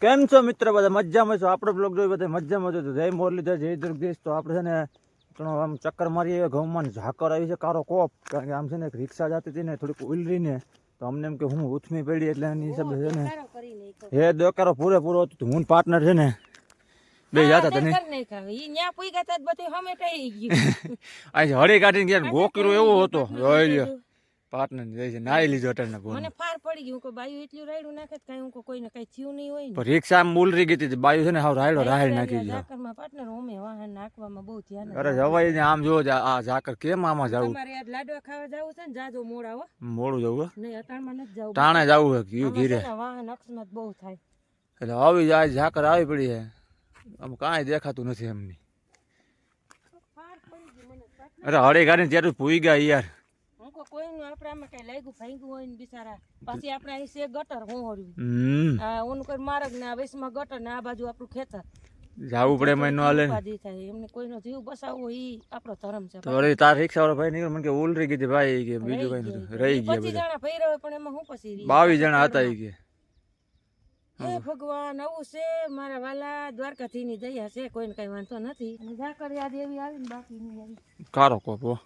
કેમ છો મિત્ર? બધા મજામાં છો? આપણો બ્લોગ જોઈ બધા મજામાં છો? જય મુરલીધર, જય દુર્ગેશ. તો આપણે છે ને ઘણો આમ ચક્કર મારીએ ઘઉંમાં ઝાકર આવી છે કારો કોપ, કારણ કે આમ છે ને એક રિક્ષા જતી હતી ને થોડીક ઉલરીને, તો અમને એમ કે હું ઉથમી પડી, એટલે એની હિસાબે છે ને હે દેકારો પૂરેપૂરો હતો. હું પાર્ટનર છે ને બે જતા હતા ને આજે હળી કાઢીને ગયા ગોકરો એવો હતો પાર્ટનર જાય છે નાઈ લીધો અટાણે મને ફાર પડી ગયું કે બાયું એટલું રાયડું નાખે કઈ હું કોઈને કઈ થયું નહીં હોય ને રિક્ષા આમ ઉલરી ગઈ હતી બાયું છે ને હાવ રાયડો રાહેડ નાખી ગયો. ઝાકરમાં પાર્ટનર ઓમે વાહન નાખવામાં બહુ ધ્યાન અરે જવાય ને આમ જોવો આ ઝાકર કેમ આમાં જવું? તમારે યાર લાડવા ખાવા જવું છે ને જાજો મોડા હો મોડું જવું નહીં અટાણમાં નથી જવું ટાણે જવું છે કયું ઘીરે વાહન અકસ્માત બહુ થાય એટલે આવી જાય ઝાકર આવી પડી છે આમ કાંઈ દેખાતું નથી એમની. અરે હળી ગાડી ત્યારે ભૂઈ ગયા યાર. હું કોઈનું આપણે આમાં કઈ લાગ્યું ભાંગ્યું હોય ને બિચારા પાછી આપણે અહીં છે ગટર હું હોર્યું ઓનું કોઈ માર્ગ ને આ વૈશમાં ગટર ને આ બાજુ આપણું ખેતર જાવું પડે એમાં નો હાલે થાય એમને કોઈનો જીવ બસાવવો ઈ આપણો ધર્મ છે. તો વળી તાર રિક્ષા વાળો ભાઈ નીકળ મને કે ઉલરી ગઈ હતી ભાઈ કે બીજું કઈ નતું રહી ગયા 25 જણા ભઈ રહ્યો પણ એમાં હું પછી 22 જણા હતા ઈ કે હે ભગવાન આવું છે મારા વાલા દ્વારકાથી ની દયા છે કોઈને કઈ વાંધો નથી અને ઝાકર યાદ એવી આવી ને બાકી નહીં આવી. કારો કોપો.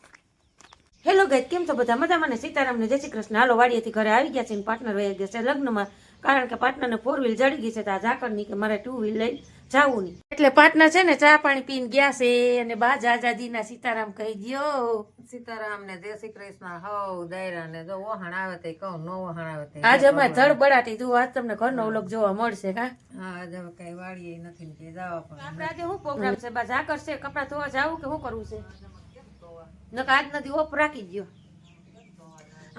હેલો ગાઈસ, કેમ છો બધા મજામાં? ને સીતારામ ને જય શ્રી કૃષ્ણ. હાલો વાડીએથી ઘરે આવી ગયા છે ને પાર્ટનર વહી ગયા છે લગ્નમાં, કારણ કે પાર્ટનરને 4 વ્હીલ જડી ગઈ છે તો આ ઝાકરની કે મારે 2 વ્હીલ લઈ જાવું નહીં, એટલે પાર્ટનર છે ને ચા પાણી પીને ગયા છે. અને બા જાજાજીના સીતારામ કહી દયો. સીતારામ ને જય શ્રી કૃષ્ણ. હવ દાયરા ને જો વહાણ આવે તે કહું નો વહાણ આવે તે આજે અમારે ધડબડાટી જુઓ, આજ તમને ઘરનો વ્લોગ જોવા મળશે. કા હા આજે હવે કઈ વાડીએ નથી ને કે જવા પણ આપણે આજે શું પ્રોગ્રામ છે? બા ઝાકર છે, કપડા ધોવા જાવું કે શું કરવું છે? નકા આજ નથી ઓફ રાખી દયો.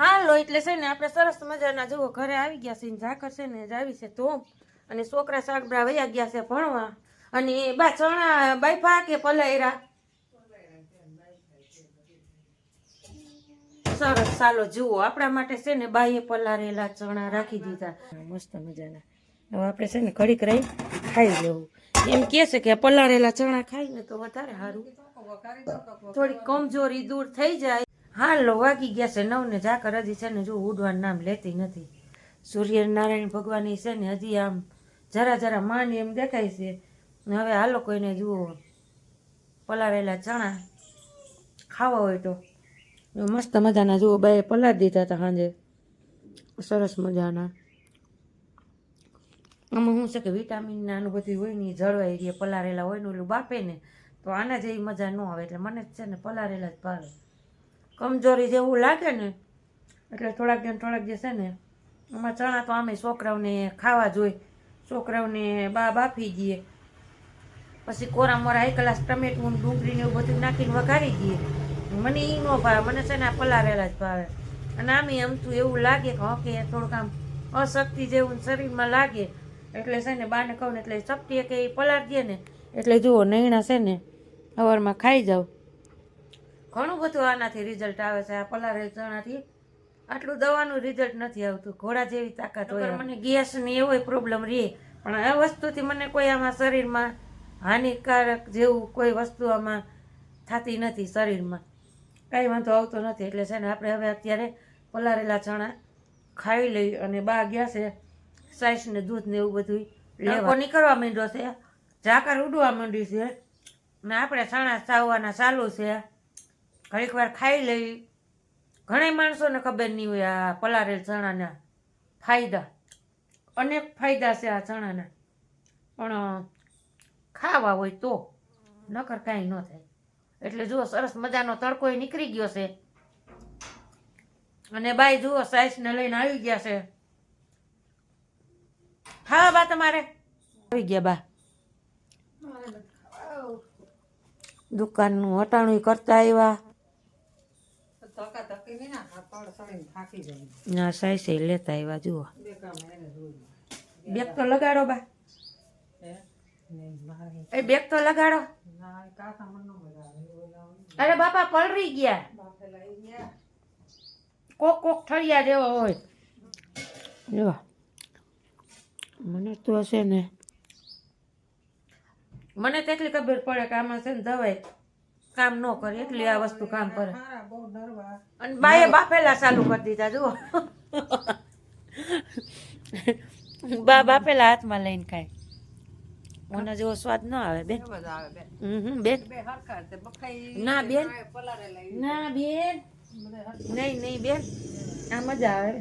હાલો એટલે છે ને આપણે સરસ મજાના જુઓ ઘરે આવી ગયા છે. ઝાકર છે ને આવી છે તો, અને છોકરા સાગબરા વયા ગયા છે ભણવા. અને બા ચણા બાઈફા કે પલાયરા? સરસ. ચાલો જુઓ આપણા માટે છે ને બાઈએ પલારેલા ચણા રાખી દીધા મસ્ત મજાના. હવે આપણે છે ને ઘડીક રહી ખાઈ લેવું. એમ કે છે કે પલારેલા ચણા ખાઈને તો વધારે સારું, થોડી કમજોરી દૂર થઈ જાય. હાલો વાગી ગયા છે 9 ને ઝાકર હજી છે ને જો ઉડવાનું નામ લેતી નથી. સૂર્યનારાયણ ભગવાનની છે ને હજી આમ જરા જરા માની એમ દેખાય છે. હવે હાલો કોઈને જુઓ પલારેલા ચણા ખાવા હોય તો મસ્ત મજાના જુઓ બાએ પલાળી દીધા હતા સાંજે સરસ મજાના. આમાં શું છે કે વિટામિન આનું બધું હોય ને જળવાઈ રહે, પલારેલા હોય ને ઓલું બાફે ને તો આના જેવી મજા ન આવે, એટલે મને છે ને પલારેલા જ ભાવે. કમજોરી જેવું લાગે ને એટલે થોડાક જે છે ને એમાં ચણા તો આમે છોકરાઓને ખાવા જોઈએ, છોકરાઓને બાફી દઈએ, પછી કોરા મોરા 1 ગ્લાસ ટમેટું ડુંગળી ને એવું બધું નાખીને વઘારી દઈએ. મને એ ન ભાવે, મને છે ને આ પલારેલા જ ભાવે. અને આમે આમતું એવું લાગે કે હકે થોડુંક આમ અશક્તિ જેવું શરીરમાં લાગે, એટલે છે ને બાને કહું ને એટલે શક્તિ કે એ પલાળી દે ને એટલે જુઓ નૈણા છે ને સવારમાં ખાઈ જાવ. ઘણું બધું આનાથી રિઝલ્ટ આવે છે આ પલારેલ ચણાથી. આટલું દવાનું રિઝલ્ટ નથી આવતું, ઘોડા જેવી તાકાત હોય. મને ગેસ ને એવો પ્રોબ્લેમ રહે, પણ આ વસ્તુથી મને કોઈ આમાં શરીરમાં હાનિકારક જેવું કોઈ વસ્તુ આમાં થતી નથી, શરીરમાં કાંઈ વાંધો આવતો નથી. એટલે છે ને આપણે હવે અત્યારે પલારેલા ચણા ખાઈ લઈ. અને બા ગયા છે સાઈસ ને દૂધ ને એવું બધું લેવા નીકળવા માંડ્યો છે, ઝાકર ઉડવા માંડી છે ને આપણે ચણા ચાવવાના ચાલુ છે. ઘણીક વાર ખાઈ લઈ. ઘણા માણસોને ખબર નહીં હોય આ પલારેલ ચણાના ફાયદા, અનેક ફાયદા છે આ ચણાના, પણ ખાવા હોય તો, નકર કાંઈ ન થાય. એટલે જુઓ સરસ મજાનો તડકો નીકળી ગયો છે. અને બાઈ જુઓ સાઈસને લઈને આવી ગયા છે. હા બા તમારે આવી ગયા બા, દુકાનનું હટાણું કરતા આવ્યા. ના સાઈસે લેતા આવ્યા. જુઓ બેગ તો લગાડો બા, એ બેગ તો લગાડો. અરે બાપા પલરી ગયા, કોક ઠળિયા જેવો હોય. જો મને તો હશે ને, મને તો એટલી ખબર પડે કે આમાં છે ને દવાઈ કામ ન કરે, એટલી આ વસ્તુ કામ કરે. અને બાએ બાફેલા ચાલુ કરી દીધા. જુઓ બા બાપેલા હાથમાં લઈને ખાય ઓના જેવો સ્વાદ ન આવે બેન. બધા આવે બેન બેન બે હરખા છે બખાઈ ના બેન પલારેલા ઈ ના બેન નહીં નહીં બેન આ મજા આવે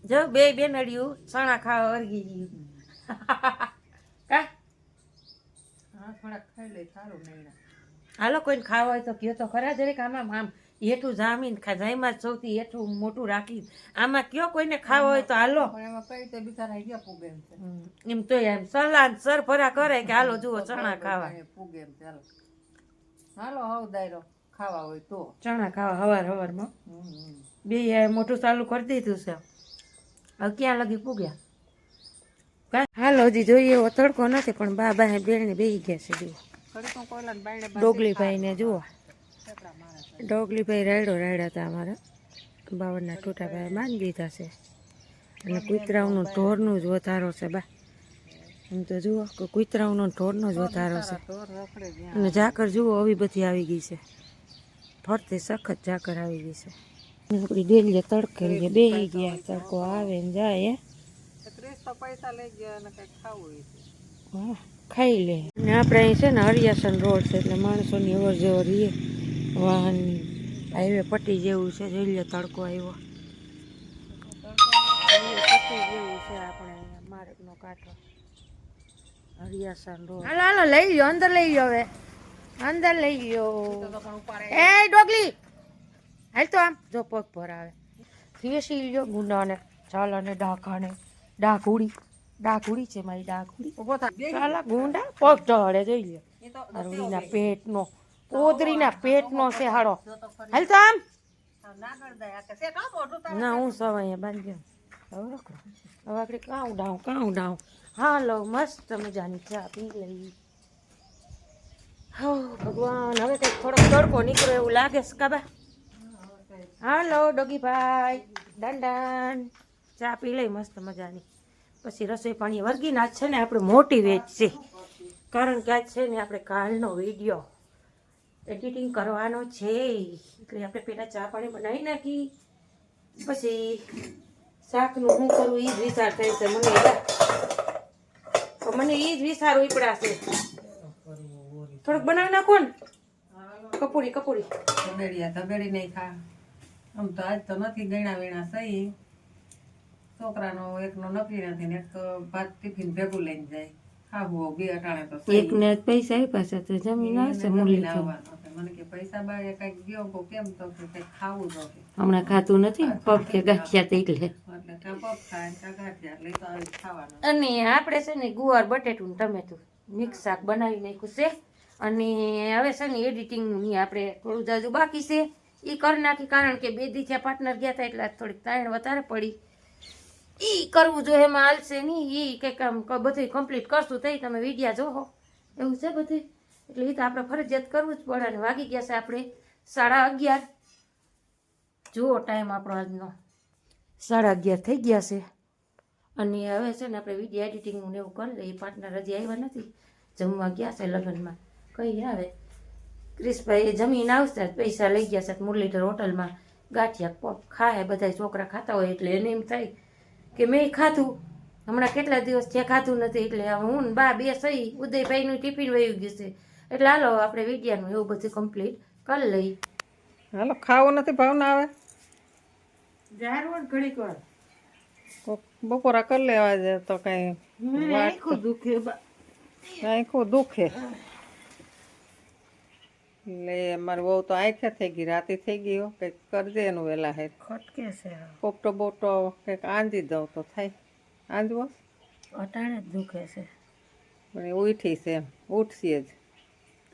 જો બે બેન અડ્યું સણા ખાવા વર્ગી ગયું કા હા થોડાક ખાઈ લઈ સારું નહીં હાલો કોઈને ખાવા હોય તો કયો તો ખરા જરીક આમાં આમ હેઠું જામીન જાયમાં જ સૌથી હેઠું મોટું રાખી આમાં કયો કોઈને ખાવા હોય તો હાલો પણ એમાં કઈ રીતે બિચારા ગયા પૂગે એમ છે એમ તો એમ સલાદ સર ભરા કરે કે હાલો જુઓ ચણા ખાવા પૂગે એમ ચાલો હાલો હવ દાયરો ખાવા હોય તો ચણા ખાવા હવાર હવારમાં બે મોટું ચાલુ કરી દીધું છે હવે ક્યાં લગી પૂગ્યા હાલો હજી જોઈએ એવો તડકો નથી પણ બા બા બેને બેસી ગયા છે જુઓ ખરેખર કોયલા ને બાયણે ડોગલીભાઈને જુઓ ડોગલીભાઈ રાયડા હતા અમારા બાવળના ટોટાભાઈ બાંધી દીધા છે અને કૂતરાઓનું ઢોરનું જ વધારો છે બા એમ તો જુઓ કે કૂતરાઓનો ઢોરનો જ વધારો છે અને ઝાકર જુઓ આવી બધી આવી ગઈ છે ફરતી સખત ઝાકર આવી ગઈ છે આપણી ડેલીએ તડકે બેસી ગયા તડકો આવે ને જાય 30 તો પૈસા લઈ ગયા અને કઈ ખાવું હોય હા ખાઈ લે ને આપણે અહીં છે ને હરિયાસન રોડ છે એટલે માણસોની અવર જવર રહીએ વાહનની હાઈવે પટ્ટી જેવું છે જોઈ લે તડકો આવ્યો પટ્ટી જેવું છે આપણે અહીંયા માર્ગનો કાંઠો હરિયાસન રોડ હાલો હાલો લઈ લ્યો અંદર લઈ લ્યો હવે અંદર લઈ લ્યો એ ડોગલી હાલ તો આમ જો પગ પર આવે ફેસી લ્યો ગુંડાને ચાલાને ડાકાને ડાઘુડી છે મારી ડાઘુડી ઉભો થા ચાલા ગુંડા પગ ઢળે જોઈ લ્યો અરવીના પેટનો ઓદરીના પેટનો છે હાડો હાલ તો આમ ના કરદાય આ કે સેટ આપ ઓઢું તારે ના હું સવા અહીંયા બાંધી હવે રખો હવે આપણે કાઉ ડાઉં હાલો મસ્ત મજાની ચા પી લઈ હો ભગવાન હવે કંઈક થોડોક તડકો નીકળ્યો એવું લાગે છે કાબા હાલો ડોગીભાઈ દંડન ચા પી લઈ મસ્ત મજાની પછી રસોઈ પાણી વર્ગીને આજ છે ને આપણે મોટી વેચ છે કારણ કે આજ છે ને આપણે કાલનો વિડીયો એડિટિંગ કરવાનો છે એટલે આપણે પહેલાં ચા પાણી બનાવી નાખી પછી શાકનું શું કરવું એ જ વિચાર થાય છે મને એ જ વિચાર ઉપડાશે થોડુંક બનાવી નાખો ને કપૂરી ધબેડી નહીં ખા આમ તો આજ તો નથી ગણા વીણા સહી છોકરાનો એકનો નકલી નથી ને એક ભાત ટિફિન ભેગું લઈને જાય ખાવું બે અટાણે તો સહી. એકને પૈસા આપ્યા છે તો જમીન આવશે મુરલી આવવાનો છે. મને કે પૈસા બાએ કઈક ગયો કો કેમ તો કે કઈક ખાવું તો કે હમણાં ખાતું નથી પગ કે ગાંઠિયા તે એટલે એટલે કા પપ ખાય કા ગાંઠિયા એટલે તો આવી ખાવાનું અને આપણે છે ને ગુવાર બટેટું ને ટમેટું મિક્સ શાક બનાવી નાખ્યું છે અને હવે છે ને એડિટિંગનું નહીં આપણે થોડું જાજુ બાકી છે એ કરી નાખી કારણ કે બે દી થયા પાર્ટનર ગયા હતા એટલે થોડીક તાણ વધારે પડી એ કરવું જોઈએ એમાં હાલશે નહીં એ કંઈક આમ બધું કમ્પ્લીટ કરશું તઈ તમે વિડીયા જોવો એવું છે બધું એટલે એ તો આપણે ફરજિયાત કરવું જ પડે અને વાગી ગયા છે આપણે 11:30 જુઓ ટાઈમ આપણો આજનો 11:30 થઈ ગયા છે અને હવે છે ને આપણે વિડીયો એડિટિંગનું એવું કરી લઈએ પાર્ટનર હજી આવ્યા નથી જમવા ગયા છે લગ્નમાં કઈ આવે ક્રિશભાઈ જમીન આવશે પૈસા લઈ ગયા છે મુરલીધર હોટલમાં ગાંઠિયા પપ ખાય બધા છોકરા ખાતા હોય એટલે એને એમ થાય કે મેં ખાધું હમણાં કેટલા દિવસ ત્યાં ખાધું નથી એટલે હું ને બા બે સહી ઉદયભાઈનું ટિફિન વયું ગયું છે એટલે હાલો આપણે વિડીયાનું એવું બધું કમ્પ્લીટ કરી લઈ હાલો ખાવું નથી ભાવ ના આવે જારવણ ઘડીક વાર બપોરા કરી લેવા છે તો કઈ આખું દુખે આખું દુખે એટલે મારી બહુ તો આંખે થઈ ગઈ રાતે થઈ ગઈ હો કંઈક કરજે એનું વહેલા હે ખટકે છે પોપટો બોપટો કંઈક આંજી દઉં તો થાય આંજવો અટાણે જ દુખે છે પણ એ ઉઠી છે એમ ઉઠશે જ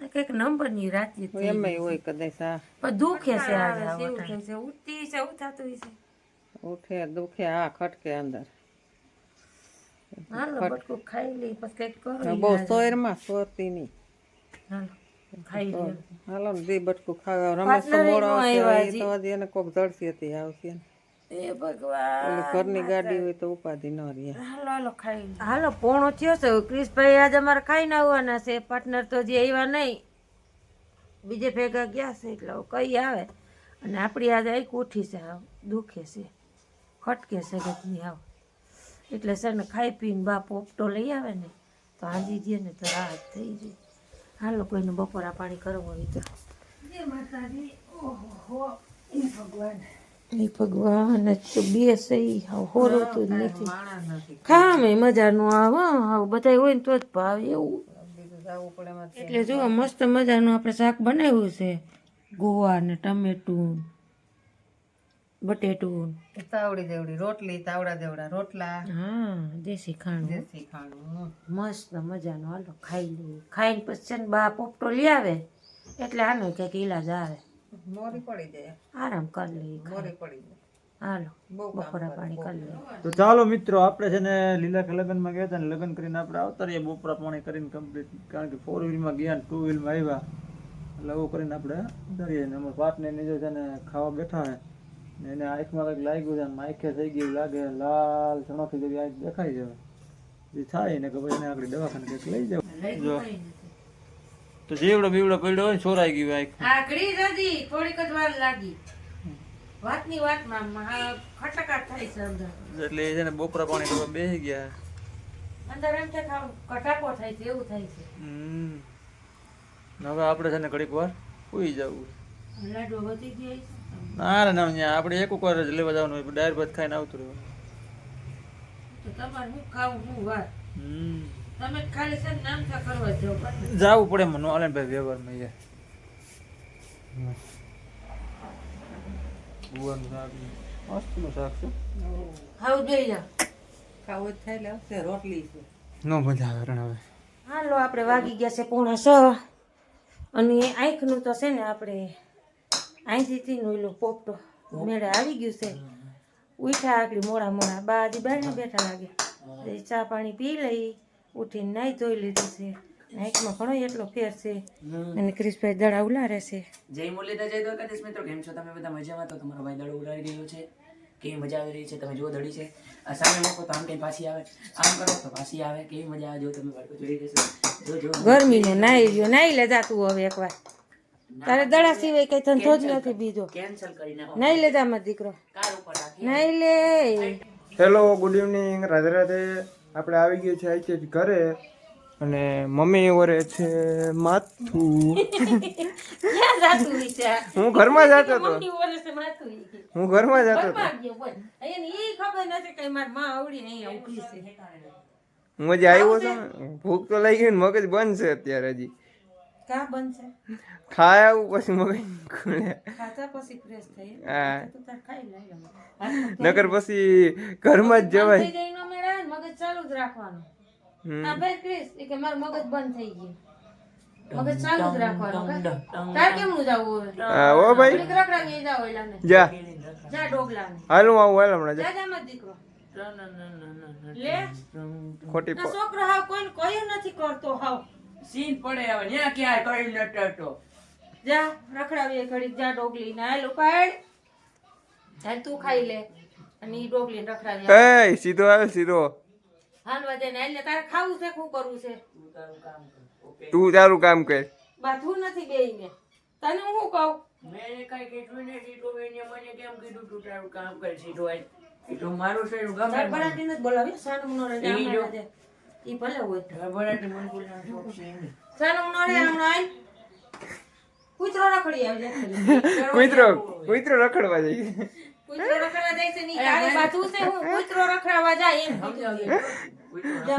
કંઈક નંબરની રાતી એમ હોય કદાચ હા પણ દુખે છે આજે ઉઠતી છે ઉઠાતું છે ઉઠે દુખે હા ખટકે અંદર હાલો બટકું ખાઈ લઈ પછી કંઈક કરો બહુ સોયરમાં સોરતી નહીં હાલો ખાઈ લે હાલો ને દી બટકું ખાવા રમેશ તો મોડો આવશે તો હજી એને કોક જડસી હતી આવશે ને એ ભગવાન ઓલી ઘરની ગાડી હોય તો ઉપાધિ ન રહે હાલો હાલો ખાઈ હાલો પોણો થયો છે ક્રિશભાઈ આજે અમારે ખાઈને આવવાના છે પાર્ટનર તો હજી આવ્યા નહીં બીજે ભેગા ગયા છે એટલે કઈ આવે અને આપણી આજે આંખ ઉઠી છે આવ દુખે છે ખટકે છે ગતની આવ એટલે છે ને ખાઈ પીને બા પોપટો લઈ આવે ને તો હાજી દે ને તો રાહત થઈ જાય. હાલો કોઈને બપોરા પાણી કરવું હોય તો જય માતાજી. ઓહો એ ભગવાન જ તો બે સહી હોરો તો જ નથી. માણસ નથી ખામે મજા નો આવે હા બધા હોય ને તો જ ભાવે એવું. બીજું જવું પડે એમાં એટલે જો મસ્ત મજાનું આપણે શાક બનાવ્યું છે ગોવા ને ટમેટું બટેટું. તાવડી દેવડી રોટલી તાવડા દેવડા રોટલા હા દેશી ખાણું દેશી ખાણું મસ્ત મજાનું. હાલો ખાઈ લઈએ. ખાઈને પછી છે ને બા પોપટો લઈ આવે એટલે આનો કંઈક ઈલાજ આવે. મોરી પડી જાય આરામ કરી લઈએ. મોરી પડી જાય હાલો બહુ કામ બપોરા કરે, પાણી બહુ. તો કરી લઈએ. ચાલો મિત્રો આપણે છે ને લીલા કે લગ્નમાં ગયા હતા ને લગ્ન કરીને આપણે આવતા રહીએ બપોરા પાણી કરીને કમ્પ્લીટ. કારણ કે 4 વ્હીલમાં ગયા ને 2 વ્હીલમાં આવ્યા એટલે એવું કરીને આપણે ઉતરીએ ને અમારા પાર્ટનર નીચે છે ને ખાવા બેઠા હે ને એને આંખમાં કંઈક લાગ્યું છે ને આંખે થઈ ગયું લાગે લાલ ચણોખી જેવી આંખ દેખાય છે. એ થાય ને કે ભાઈ એને આગળ દવાખાને કંઈક લઈ જાવ. જો તો જેવડો બીવડો પડ્યો હોય ને ચોરાઈ ગયું આંખ. આકડી જતી થોડીક જ વાર લાગી વાતની વાતમાં ખટકાટ થાય છે અંદર. એટલે એ છે ને બપોરા પાણી કરવા બેસી ગયા. અંદર એમ કે કટાકો થાય છે એવું થાય છે. હવે આપણે છે ને ઘડીક વાર સુઈ જવું. લાડુ વધી ગયા છે. ના રે ના ત્યાં આપણે એક વાર જ લેવા જવાનું હોય ડાયર ભાત ખાઈને આવતું રહેવાનું. તો તમારે શું ખાવું શું વાત તમે ખાલી છે ને નામતા કરવા જાવ જવું પડે મને હાલે ભાઈ વ્યવહારમાં યાર. ગુવાનું શાક મસ્તનું શાક છે. ખાવું જોઈ જાવ. ખાવું જ થાય એટલે આવશે રોટલી છે નો મજા આવે રણ હવે. હાલો આપણે વાગી ગયા છે 6:45 અને આંખનું તો છે ને આપણે અહીંથી ઓલું પોપટો મેળે આવી ગયું છે. ઉઠ્યા આકડી મોડા મોડા બાજી બાને બેઠા લાગે એ ચા પાણી પી લઈ ઉઠીને નાઈ ધોઈ લીધું છે. આંખમાં ઘણો એટલો ફેર છે અને ક્રિશભાઈ દડા ઉલારે છે. જય મુરલીધર જય દ્વારકાધીશ મિત્રો, કેમ છો તમે બધા મજામાં? તો તમારો ભાઈ દડો ઉડાવી રહ્યો છે. કેવી મજા આવી રહી છે તમે જુઓ. દડી છે આ સામે મૂકો તો આમ કઈ પાછી આવે, આમ કરો તો પાછી આવે. કેવી મજા આવે જો તમે બાળકો જોઈ રહેશો. જો ગરમીનો નાઈ રહ્યો નાઈ લે જાતું હવે એકવાર તારે દડા સિવાય કઈ ધંધો જ નથી બીજો. કેન્સલ કરી નાખો. નાઈ લે જા મારો દીકરો કાર ઉપર રાખી નાઈ લે. Hello good evening, Radhe Radhe. આપણે આવી ગયું છે અહીંથી જ ઘરે અને મમ્મી ઓરે છે માથું. ક્યાં જાતું વિચાર હું ઘરમાં જતો હતો. મમ્મી ઓલે છે માથું ઈ કે. હું ઘરમાં જતો હતો. ઘરમાં ગયો બોલ. અહીંયા ઈ ખબર નથી કે મારી માં આવડી અહીંયા ઊભી છે. હું હજી આવ્યો છું ને, ભૂખ તો લઈ ગઈ ને મગજ બંધ છે અત્યારે હજી. કા બનશે ખાય આવું પછી મગજ ખુલે. ખાતા પછી ફ્રેશ થઈ હા. તો તાર ખાઈ લે નકર પછી ઘરમાં જ જવાય. થઈ જાય નો મેળા ને મગજ ચાલુ જ રાખવાનું. હા ભાઈ ક્રિસ એ કે મારું મગજ બંધ થઈ ગયું મગજ ચાલુ જ રાખવાનું. તાર કેમનું જાવું હવે હા, ઓ ભાઈ થોડીક રખડાવી જાવ ઓલાને જા જા ડોગલાને હાલ હું આવું હાલ હમણાં જા. જા જા મારો દીકરો લે ખોટી આ છોકરો હાવ કોઈ કયું નથી કરતો હાવ સીન પડે હવે ન્યા ક્યાં કરી નટતો. જા રખડાવીએ ઘડીક જા ડોગલી ને હાલ ઉપાડ હાલ તું ખાઈ લે અને ઈ ડોગલી ને રખડાવી એ સીધો આવે સીધો. હાલવા દે ને હાલ તારે ખાવું છે શું કરવું છે તું તારું કામ કર. બાથું નથી બેયને તને હું કહું મેં કઈ કીધું નથી તો એને મને કેમ કીધું તું તારું કામ કર સીધો આય. એ તો મારું છે ગમે તાર બરાટીને જ બોલાવી સાનું નો રે ઈ જો. ઈ ભલે હોય બરાબર મને બોલવાનો શોખ છે એને. સાનું નો રે હમણાં આઈ કૂતરો રખડી આવી જાય કૂતરો રખડવા જઈએ. કૂતરો રખડવા જાય છે ની તારે બાથું છે હું કૂતરો રખડાવા જાય એમ કીધું.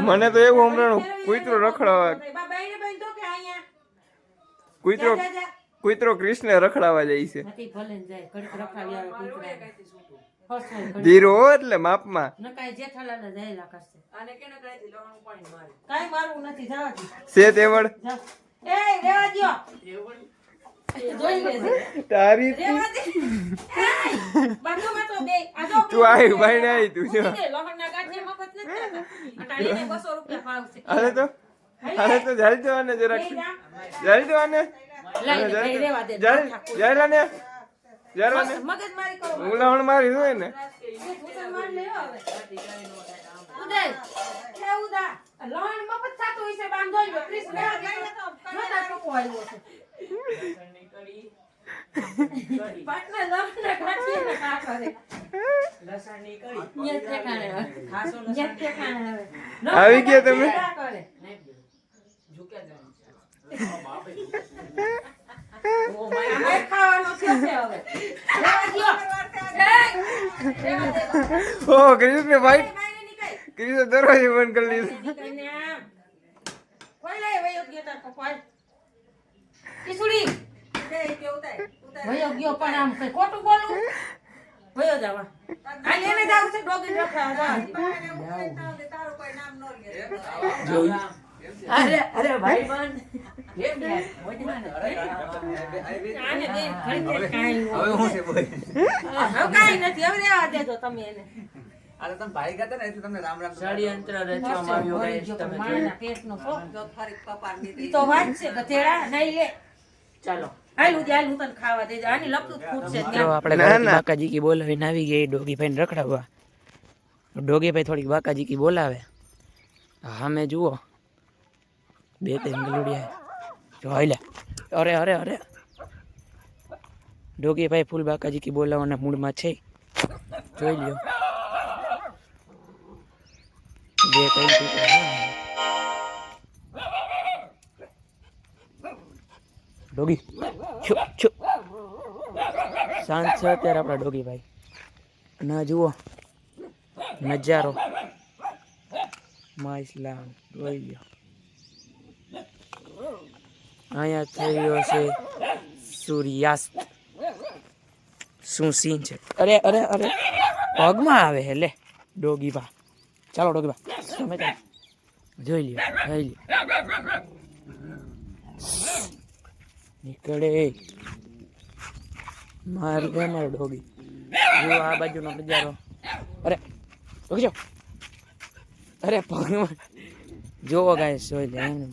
મને તો એવું હમણાં કૂતરો રખડવા બાબા એને બેન તો કે અહીંયા કૂતરો જા, જા. કૂતરો કૃષ્ણ રખડાવા જાય છે. નથી ભલે ને જાય ઘડીક રખડાવી આવે કૂતરાને. હસવાય ઘડીક. ધીરો એટલે માપમાં. નકાય જેઠાલાલ જ આયેલા કરશે આને કેને કઈથી લવાનું પાણી મારે. કાઈ મારવું નથી જવા દે છે તેવડ જા એ રેવા દ્યો જોઈ લેજે તારી રેવા દે એય, બાજુમાં તો બેય. આ જો તું આવી ભાઈ ને આવી તું જો. મૂકી દે, લોખંડના ગાંઠિયા મફત નથી થતા. અટાણીને 200 રૂપિયા ભાવ છે. હાલે તો જાલજો આને જરાક બેય જા. જાલજો આને લઈ લે, બેય રેવા દે. જાલ આને મગજમારી કરો. ઉલાવણ મારી હોય ને મુસલમાન લેવો હવે. ઉદય, એ ઉદા. લોહણ મફત થાતું હોય છે, બાંધો લ્યો. ક્રિસ લેવા દે. જોતા ટોકો આવ્યો છે. પાટના લોહણના ગાંઠિયાને કા કરે. લસણની કઢી. ન્યા ઠેકાણે. ખાસો ન્યા લસણ આવી ગયા તમે? ના કરે. આમાં ખાવાનું છે હવે. જવા દ્યો. ઓ ક્રિશને ભાઈ, બાયણે નીકળ. ક્રિશ દરવાજો બંધ કરી લીધો. નીકળને આમ. કોઈ લઈ વયો ગયો તાર પપ્પા. કિસુડી. વયો ગયો પણ આમ કઈ ખોટું બોલું. વયો જવા. આ લેને જાવ છે ડોગી રખડા જવા. અરે ભાઈ બંધ આને બે ઘડી કાઈ હવે હું છે બોલ. હવે કાઈ નથી હવે રહેવા દેજો તમે એને. ષડયંત્ર રચવામાં આવ્યો guys, તમે જોયું. માના પેટનો શોખ. ઈ તો વાત છે ગધેડા નહીં લે. ચાલો હાલું જ હાલું તને ખાવા દેજો. આની લપતું જ ફૂટશે તો ત્યાં. આપણે ઘરેથી બાકાજી કી બોલાવીને આવી ગઈ ડોગી ભાઈને રખડાવવા. ડોગી ભાઈ થોડીક બાકાજી કી બોલાવે. હા મેં જુઓ 2-3 ગલુડિયા જોઈ લે. અરે અરે અરે ડોગી ભાઈ ફૂલ બાકાજી કી બોલાવવાના મૂડમાં છે. જોઈ લ્યો જે કઈ ડોગી છુપ છુપ શાંત છે અત્યારે આપણા ડોગી ભાઈ. ના જુઓ નજારો માઇસલામ જોઈ લ્યો. અહીંયા થઈ રહ્યો છે સૂર્યાસ્ત. શું સીન છે. અરે અરે અરે પગમાં આવે હે લે ડોગી બા. ચાલો ડોગી બા તમે તમે જોઈ લ્યો જોઈ લ્યો. નીકળે મારી લે મારો ડોગી. જો આ બાજુનો નજારો. અરે ડોગી જાઓ. અરે પગમાં જોવો ગાય જોઈ લે એમ